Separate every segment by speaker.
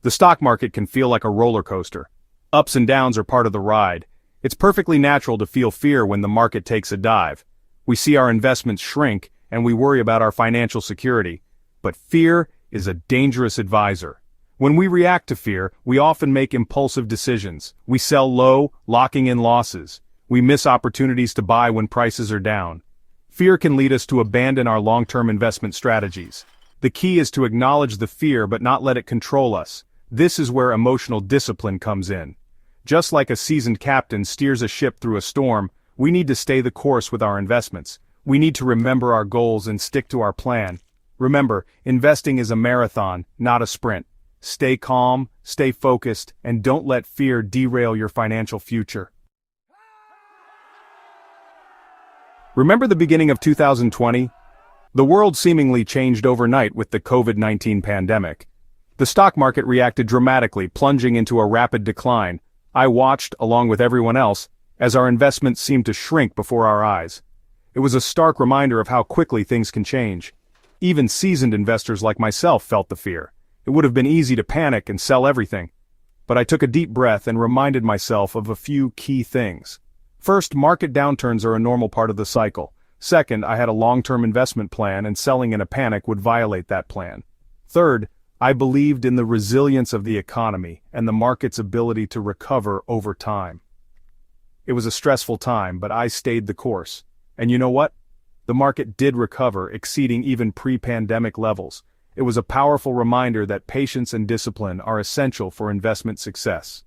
Speaker 1: The stock market can feel like a roller coaster. Ups and downs are part of the ride. It's perfectly natural to feel fear when the market takes a dive. We see our investments shrink, and we worry about our financial security. But fear is a dangerous advisor. When we react to fear, we often make impulsive decisions. We sell low, locking in losses. We miss opportunities to buy when prices are down. Fear can lead us to abandon our long-term investment strategies. The key is to acknowledge the fear but not let it control us. This is where emotional discipline comes in. Just like a seasoned captain steers a ship through a storm, we need to stay the course with our investments. We need to remember our goals and stick to our plan. Remember, investing is a marathon, not a sprint. Stay calm, stay focused, and don't let fear derail your financial future. Remember the beginning of 2020? The world seemingly changed overnight with the COVID-19 pandemic. The stock market reacted dramatically, plunging into a rapid decline. I watched, along with everyone else, as our investments seemed to shrink before our eyes. It was a stark reminder of how quickly things can change. Even seasoned investors like myself felt the fear. It would have been easy to panic and sell everything. But I took a deep breath and reminded myself of a few key things. First, market downturns are a normal part of the cycle. Second, I had a long-term investment plan, and selling in a panic would violate that plan. Third, I believed in the resilience of the economy and the market's ability to recover over time. It was a stressful time, but I stayed the course. And you know what? The market did recover, exceeding even pre-pandemic levels. It was a powerful reminder that patience and discipline are essential for investment success.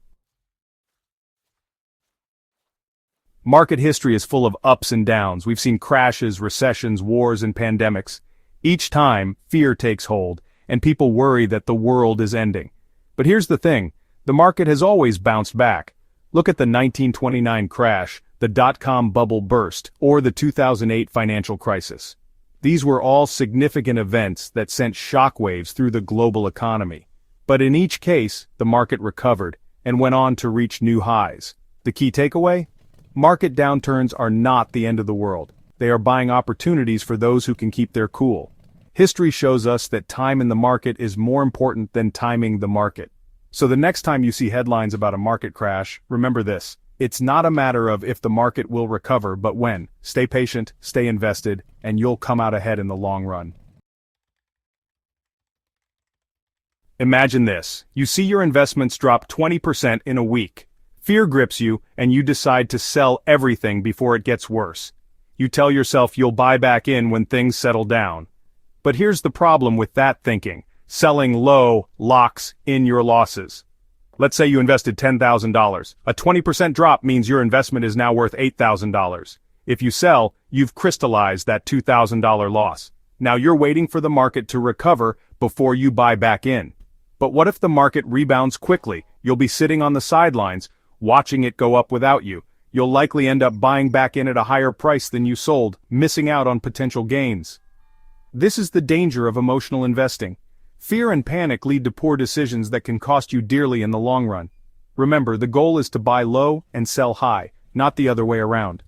Speaker 1: Market history is full of ups and downs. We've seen crashes, recessions, wars, and pandemics. Each time, fear takes hold, and people worry that the world is ending. But here's the thing, the market has always bounced back. Look at the 1929 crash, the dot-com bubble burst, or the 2008 financial crisis. These were all significant events that sent shockwaves through the global economy. But in each case, the market recovered and went on to reach new highs. The key takeaway? Market downturns are not the end of the world. They are buying opportunities for those who can keep their cool. History shows us that time in the market is more important than timing the market. So the next time you see headlines about a market crash, remember this. It's not a matter of if the market will recover, but when. Stay patient, stay invested, and you'll come out ahead in the long run. Imagine this. You see your investments drop 20% in a week. Fear grips you, and you decide to sell everything before it gets worse. You tell yourself you'll buy back in when things settle down. But here's the problem with that thinking. Selling low locks in your losses. Let's say you invested $10,000. A 20% drop means your investment is now worth $8,000. If you sell, you've crystallized that $2,000 loss. Now you're waiting for the market to recover before you buy back in. But what if the market rebounds quickly? You'll be sitting on the sidelines, watching it go up without you. You'll likely end up buying back in at a higher price than you sold, missing out on potential gains. This is the danger of emotional investing. Fear and panic lead to poor decisions that can cost you dearly in the long run. Remember, the goal is to buy low and sell high, not the other way around.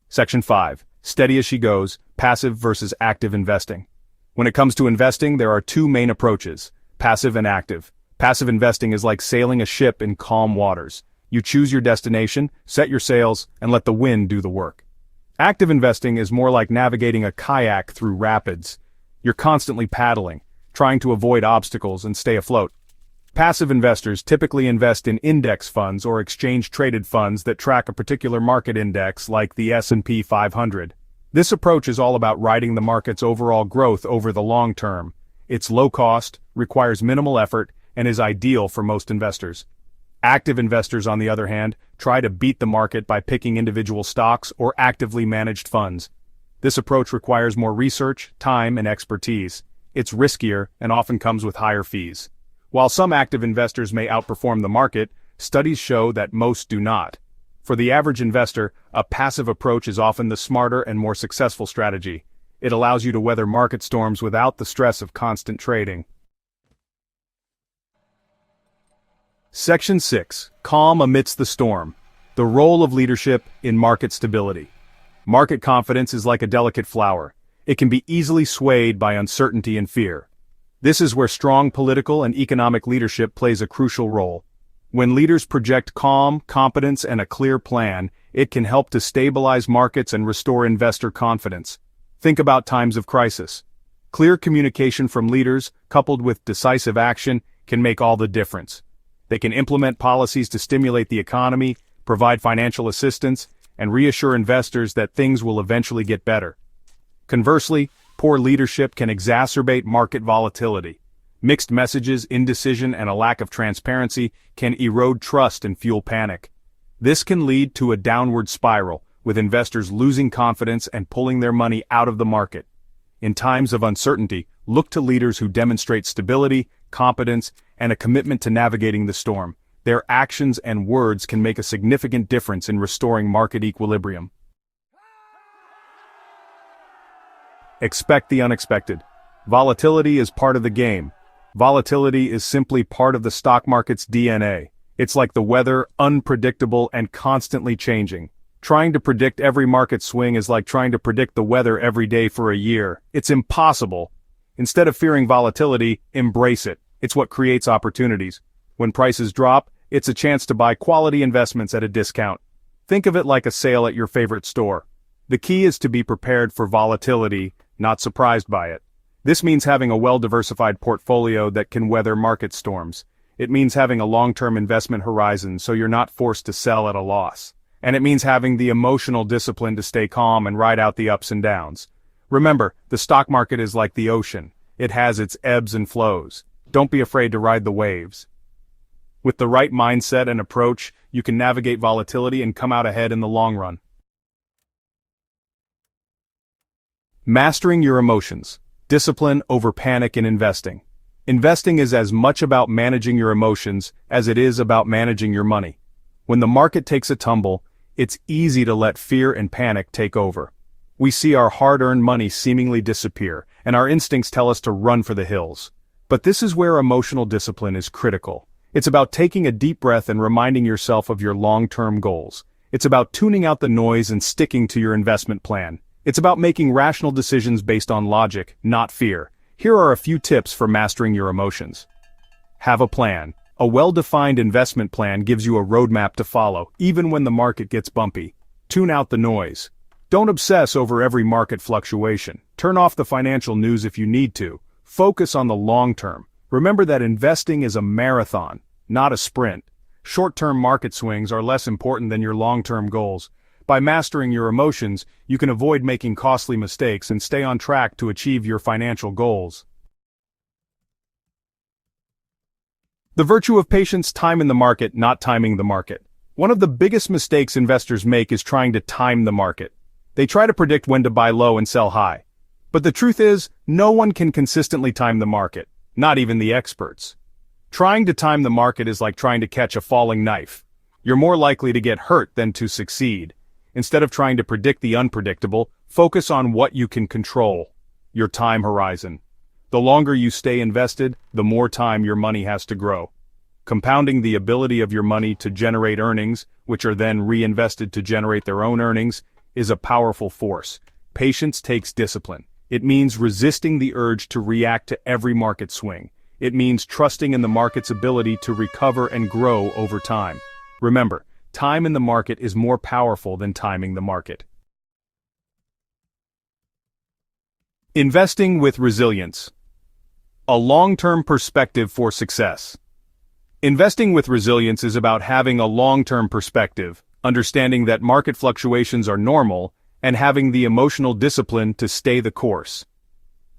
Speaker 1: Section 5. Steady as she goes, passive versus active investing. When it comes to investing, there are two main approaches, passive and active. Passive investing is like sailing a ship in calm waters. You choose your destination, set your sails, and let the wind do the work. Active investing is more like navigating a kayak through rapids. You're constantly paddling, trying to avoid obstacles and stay afloat. Passive investors typically invest in index funds or exchange-traded funds that track a particular market index like the S&P 500. This approach is all about riding the market's overall growth over the long term. It's low cost, requires minimal effort, and is ideal for most investors. Active investors, on the other hand, try to beat the market by picking individual stocks or actively managed funds. This approach requires more research, time, and expertise. It's riskier and often comes with higher fees. While some active investors may outperform the market, studies show that most do not. For the average investor, a passive approach is often the smarter and more successful strategy. It allows you to weather market storms without the stress of constant trading. Section 6. Calm amidst the storm. The role of leadership in market stability. Market confidence is like a delicate flower. It can be easily swayed by uncertainty and fear. This is where strong political and economic leadership plays a crucial role. When leaders project calm, competence, and a clear plan, it can help to stabilize markets and restore investor confidence. Think about times of crisis. Clear communication from leaders, coupled with decisive action, can make all the difference. They can implement policies to stimulate the economy, provide financial assistance, and reassure investors that things will eventually get better. Conversely, poor leadership can exacerbate market volatility. Mixed messages, indecision, and a lack of transparency can erode trust and fuel panic. This can lead to a downward spiral, with investors losing confidence and pulling their money out of the market. In times of uncertainty, look to leaders who demonstrate stability, competence, and a commitment to navigating the storm. Their actions and words can make a significant difference in restoring market equilibrium. Expect the unexpected. Volatility is part of the game. Volatility is simply part of the stock market's DNA. It's like the weather, unpredictable and constantly changing. Trying to predict every market swing is like trying to predict the weather every day for a year. It's impossible. Instead of fearing volatility, embrace it. It's what creates opportunities. When prices drop, it's a chance to buy quality investments at a discount. Think of it like a sale at your favorite store. The key is to be prepared for volatility, not surprised by it. This means having a well-diversified portfolio that can weather market storms. It means having a long-term investment horizon so you're not forced to sell at a loss. And it means having the emotional discipline to stay calm and ride out the ups and downs. Remember, the stock market is like the ocean. It has its ebbs and flows. Don't be afraid to ride the waves. With the right mindset and approach, you can navigate volatility and come out ahead in the long run. Mastering your emotions. Discipline over panic in investing. Investing is as much about managing your emotions as it is about managing your money. When the market takes a tumble, it's easy to let fear and panic take over. We see our hard-earned money seemingly disappear, and our instincts tell us to run for the hills. But this is where emotional discipline is critical. It's about taking a deep breath and reminding yourself of your long-term goals. It's about tuning out the noise and sticking to your investment plan. It's about making rational decisions based on logic, not fear. Here are a few tips for mastering your emotions. Have a plan. A well-defined investment plan gives you a roadmap to follow, even when the market gets bumpy. Tune out the noise. Don't obsess over every market fluctuation. Turn off the financial news if you need to. Focus on the long term. Remember that investing is a marathon, not a sprint. Short-term market swings are less important than your long-term goals. By mastering your emotions, you can avoid making costly mistakes and stay on track to achieve your financial goals. The virtue of patience: time in the market, not timing the market. One of the biggest mistakes investors make is trying to time the market. They try to predict when to buy low and sell high. But the truth is, no one can consistently time the market, not even the experts. Trying to time the market is like trying to catch a falling knife. You're more likely to get hurt than to succeed. Instead of trying to predict the unpredictable, focus on what you can control: your time horizon. The longer you stay invested, the more time your money has to grow. Compounding the ability of your money to generate earnings, which are then reinvested to generate their own earnings, is a powerful force. Patience takes discipline. It means resisting the urge to react to every market swing. It means trusting in the market's ability to recover and grow over time. Remember, time in the market is more powerful than timing the market. Investing with resilience. A long-term perspective for success. Investing with resilience is about having a long-term perspective, understanding that market fluctuations are normal, and having the emotional discipline to stay the course.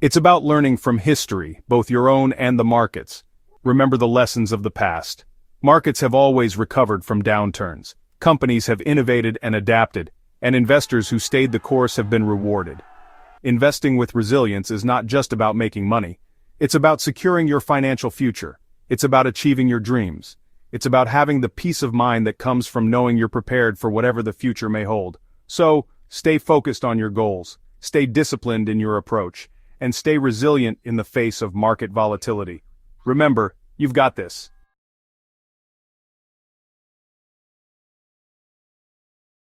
Speaker 1: It's about learning from history, both your own and the markets. Remember the lessons of the past. Markets have always recovered from downturns. Companies have innovated and adapted, and investors who stayed the course have been rewarded. Investing with resilience is not just about making money. It's about securing your financial future. It's about achieving your dreams. It's about having the peace of mind that comes from knowing you're prepared for whatever the future may hold. So, stay focused on your goals, stay disciplined in your approach, and stay resilient in the face of market volatility. Remember, you've got this.